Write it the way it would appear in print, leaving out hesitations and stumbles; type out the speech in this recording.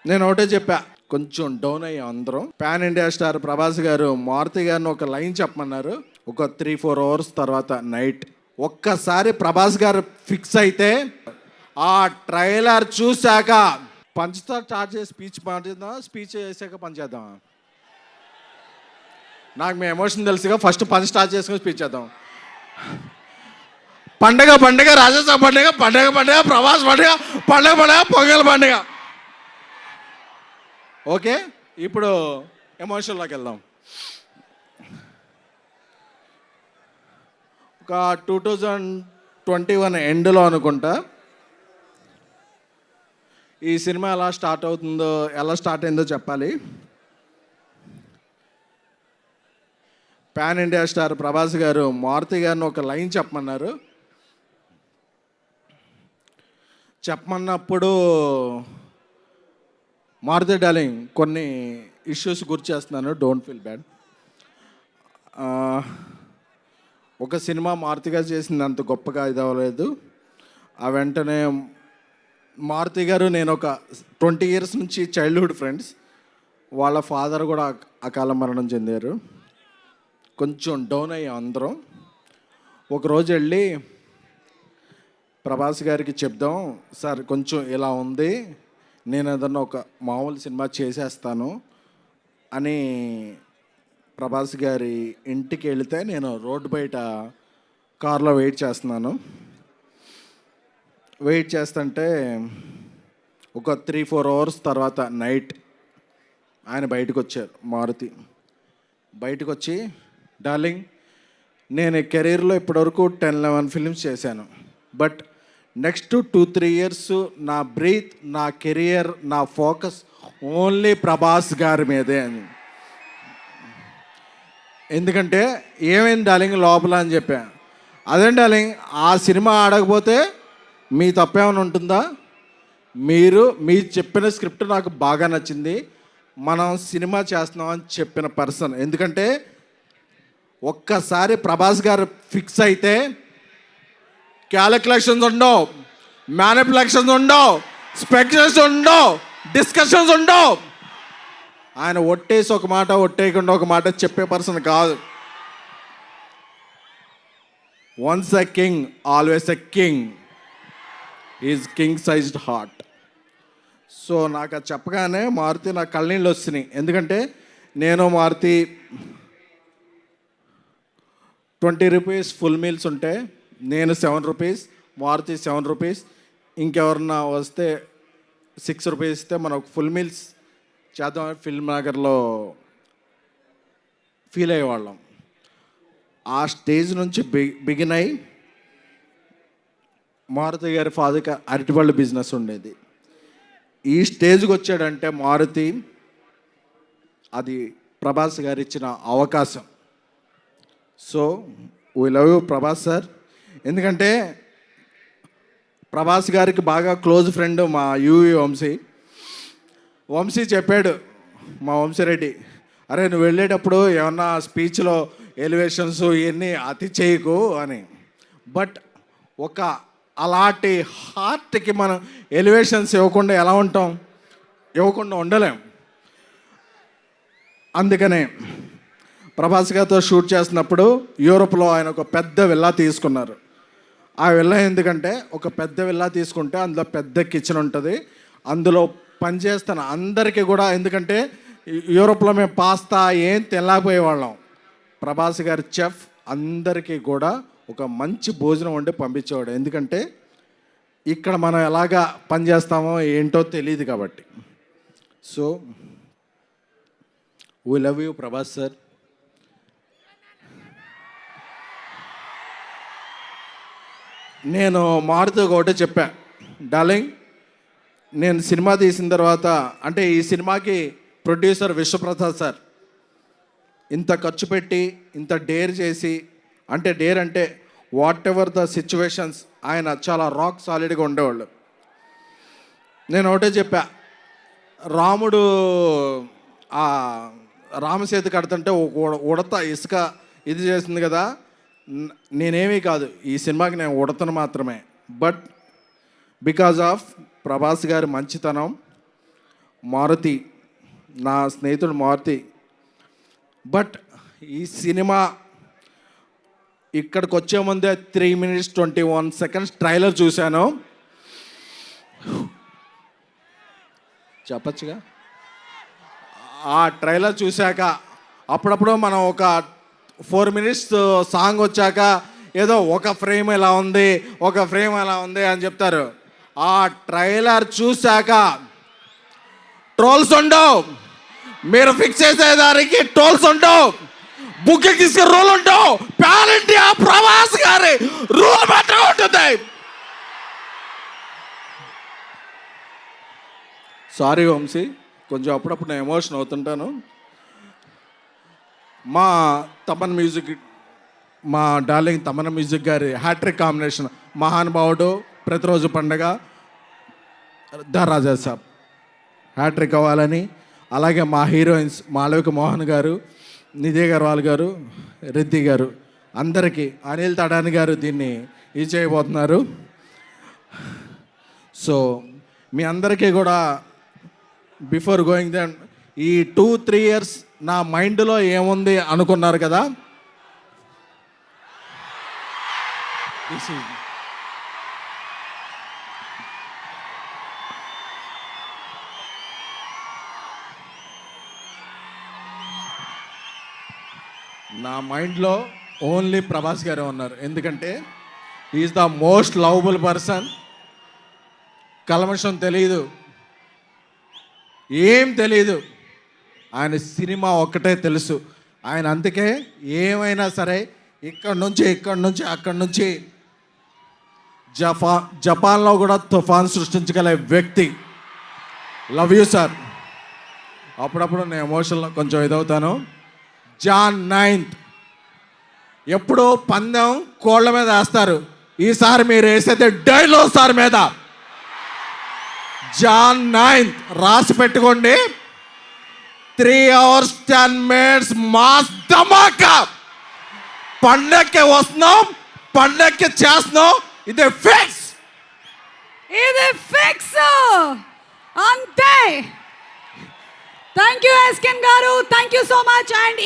నేను ఒకటే చెప్పా, కొంచెం డౌన్ అయ్యాం అందరం. పాన్ ఇండియా స్టార్ ప్రభాస్ గారు మారుతి గారిని ఒక లైన్ చెప్పమన్నారు. ఒక 3-4 అవర్స్ తర్వాత నైట్ ఒక్కసారి ప్రభాస్ గారు ఫిక్స్ అయితే ఆ ట్రైలర్ చూశాక పంచ్తో స్టార్ట్ చేసి స్పీచ్ పంచేద్దాం, స్పీచ్ చేసాక పంచేద్దాం. నాకు మీ ఎమోషన్ తెలుసుగా, ఫస్ట్ పంచ్ స్టార్ట్ చేసుకుని స్పీచ్ చేద్దాం. పండగ పండగ, రాజస్థాన్ పండగ, పండగ పండగ, ప్రభాస్ పండగ, పండగ పండగ, పొంగల్ పండగ. ఓకే, ఇప్పుడు ఎమోషన్లోకి వెళ్దాం. ఒక 2021 ఎండ్లో అనుకుంటా ఈ సినిమా ఎలా స్టార్ట్ అయిందో చెప్పాలి. పాన్ ఇండియా స్టార్ ప్రభాస్ గారు మారుతి గారిని ఒక లైన్ చెప్పమన్నారు. చెప్పమన్నప్పుడు మారుతి డార్లింగ్ కొన్ని ఇష్యూస్ గుర్తు చేస్తున్నాను, డోంట్ ఫీల్ బ్యాడ్. ఒక సినిమా మారుతి గారు చేసింది అంత గొప్పగా ఇది అవ్వలేదు. ఆ వెంటనే మారుతి గారు నేను ఒక 20 years నుంచి చైల్డ్హుడ్ ఫ్రెండ్స్. వాళ్ళ ఫాదర్ కూడా అకాల మరణం చెందారు. కొంచెం డౌన్ అయ్యాం అందరం. ఒకరోజు వెళ్ళి ప్రభాస్ గారికి చెప్దాం, సార్ కొంచెం ఇలా ఉంది, నేను ఏదన్నా ఒక మామూలు సినిమా చేసేస్తాను అని ప్రభాస్ గారి ఇంటికి వెళితే నేను రోడ్డు బయట కార్లో వెయిట్ చేస్తుంటే ఒక 3-4 అవర్స్ తర్వాత నైట్ ఆయన బయటకు వచ్చారు. మారుతి బయటకు వచ్చి, డార్లింగ్ నేను కెరీర్లో ఇప్పటివరకు 10-11 ఫిల్మ్స్ చేశాను, బట్ నెక్స్ట్ 2-3 years నా బ్రీత్, నా కెరియర్, నా ఫోకస్ ఓన్లీ ప్రభాస్ గారి మీదే అని. ఎందుకంటే ఏమైంది డార్లింగ్ లోపల అని చెప్పా. అదే డార్లింగ్, ఆ సినిమా ఆడకపోతే మీ తప్పేమైనా ఉంటుందా? మీరు చెప్పిన స్క్రిప్ట్ నాకు బాగా నచ్చింది, మనం సినిమా చేస్తున్నామని చెప్పిన పర్సన్. ఎందుకంటే ఒక్కసారి ప్రభాస్ గారు ఫిక్స్ అయితే క్యాలిక్యులేషన్స్ ఉండవు, మ్యానిపులేషన్స్ ఉండవు, స్పెక్యులేషన్స్ ఉండవు, డిస్కషన్స్ ఉండవు. ఆయన ఒట్టేసి ఒక మాట, ఒట్టేయకుండా ఒక మాట చెప్పే పర్సన్ కాదు. Once a king always a king, is king sized heart. So నాకు అది చెప్పగానే మారుతి నా కళ్ళనీళ్ళు వస్తున్నాయి. ఎందుకంటే నేను మారుతి 20 rupees ఫుల్ మీల్స్ ఉంటే నేను 7 rupees, మారుతి 7 rupees, ఇంకెవరన్నా వస్తే 6 rupees ఇస్తే మనం ఫుల్ మీల్స్ చేద్దాం ఫిల్మ్ నగర్లో ఫీల్ అయ్యేవాళ్ళం. ఆ స్టేజ్ నుంచి బిగిన్ అయ్యి మారుతి గారి ఫాదర్కి అరటిపళ్ళు బిజినెస్ ఉండేది. ఈ స్టేజ్కి వచ్చాడంటే మారుతి, అది ప్రభాస్ గారు ఇచ్చిన అవకాశం. So we love you Prabhas sir. ఎందుకంటే ప్రభాస్ గారికి బాగా క్లోజ్ ఫ్రెండ్ మా యూవి వంశీ చెప్పాడు, మా వంశీరెడ్డి, అరే నువ్వు వెళ్ళేటప్పుడు ఏమన్నా స్పీచ్లో ఎలివేషన్స్ ఇవన్నీ అతి చేయకు అని. బట్ ఒక అలాంటి హార్ట్కి మనం ఎలివేషన్స్ ఇవ్వకుండా ఎలా ఉంటాం? ఇవ్వకుండా ఉండలేం. అందుకనే ప్రభాస్ గారితో షూట్ చేస్తున్నప్పుడు యూరోప్లో ఆయన ఒక పెద్ద విల్లా తీసుకున్నారు. ఆ విల్లా ఎందుకంటే, ఒక పెద్ద విల్లా తీసుకుంటే అందులో పెద్ద కిచెన్ ఉంటుంది, అందులో పనిచేస్తున్న అందరికీ కూడా, ఎందుకంటే యూరోప్లో మేము పాస్తా ఏం తినలేకపోయేవాళ్ళం, ప్రభాస్ గారి చెఫ్ అందరికీ కూడా ఒక మంచి భోజనం వండి పంపించేవాడు. ఎందుకంటే ఇక్కడ మనం ఎలాగా పనిచేస్తామో ఏంటో తెలియదు కాబట్టి. So we love you Prabhas sir. నేను మారుతూ ఒకటే చెప్పా, డార్లింగ్ నేను సినిమా తీసిన తర్వాత, అంటే ఈ సినిమాకి ప్రొడ్యూసర్ విశ్వప్రసాద్ సార్ ఇంత ఖర్చు పెట్టి ఇంత డేర్ చేసి, అంటే డేర్ అంటే వాట్ ఎవర్ ద సిచ్యువేషన్స్, ఆయన చాలా రాక్ సాలిడ్గా ఉండేవాళ్ళు. నేను ఒకటే చెప్పా, రాముడు ఆ రామసేతు కడుతుంటే ఉడత ఇసుక ఇది చేసింది కదా, నేనేమీ కాదు, ఈ సినిమాకి నేను ఉడతను మాత్రమే. బట్ బికాజ్ ఆఫ్ ప్రభాస్ గారి మంచితనం, మారుతి, నా స్నేహితుడు మారుతి. బట్ ఈ సినిమా ఇక్కడికి వచ్చే ముందే 3 minutes 21 seconds ట్రైలర్ చూశాను. చెప్పచ్చుగా. ఆ ట్రైలర్ చూశాక అప్పుడప్పుడు మనం ఒక 4 minutes సాంగ్ వచ్చాక ఏదో ఒక ఫ్రేమ్ ఎలా ఉంది, ఒక ఫ్రేమ్ ఎలా ఉంది అని చెప్తారు. ఆ ట్రైలర్ చూశాక ట్రోల్స్ ఉండవు, మీరు ఫిక్స్ చేసేదానికి ట్రోల్స్ ఉండవు, బుక్కి తీసుకు రూల్ ఉండవు, పాన్ ఇండియా ప్రభాస్ గారి రూల్ మాత్రం ఉంటుంది. సారీ వంశీ, కొంచెం అప్పుడప్పుడు నేను ఎమోషన్ అవుతుంటాను. మా తమన్ మ్యూజిక్, మా డార్లింగ్ తమన్ మ్యూజిక్ గారి హ్యాట్రిక్ కాంబినేషన్, మహానుభావుడు, ప్రతిరోజు పండగ, ద రాజా సాబ్ హ్యాట్రిక్ అవ్వాలని, అలాగే మా హీరోయిన్స్ మాళవిక మోహన్ గారు, నిధి అగర్వాల్ గారు, రిద్ధి గారు, అందరికీ, అనిల్ తడాని గారు దీన్ని ఇది చేయబోతున్నారు. సో మీ అందరికీ కూడా బిఫోర్ గోయింగ్ దెన్ ఈ 2-3 years నా మైండ్లో ఏముంది అనుకున్నారు కదా. నా మైండ్లో ఓన్లీ ప్రభాస్ గారే ఉన్నారు. ఎందుకంటే is the most lovable person. కల్మషం తెలియదు, ఏం తెలీదు, ఆయన సినిమా ఒక్కటే తెలుసు. ఆయన అందుకే ఏమైనా సరే ఇక్కడి నుంచి అక్కడి నుంచి జపాన్లో కూడా తుఫాన్ సృష్టించగల వ్యక్తి. Love you sir. అప్పుడప్పుడు నేను ఎమోషన్లో కొంచెం ఇదవుతాను. Jan 9th ఎప్పుడో పందెం కోళ్ళ మీద వేస్తారు, ఈసారి మీరు వేసేది డైనోసార్ మీద. Jan 9th రాసి పెట్టుకోండి. 3 hours 10 minutes మాస్ ధమాకా. పండక్కి వస్తున్నాం, పండక్కి చేస్తున్నాం. ఇది ఫిక్స్, ఇది ఫిక్స్ అంతే. థ్యాంక్ యూ ఎస్కెన్ గారు, thank you so much. And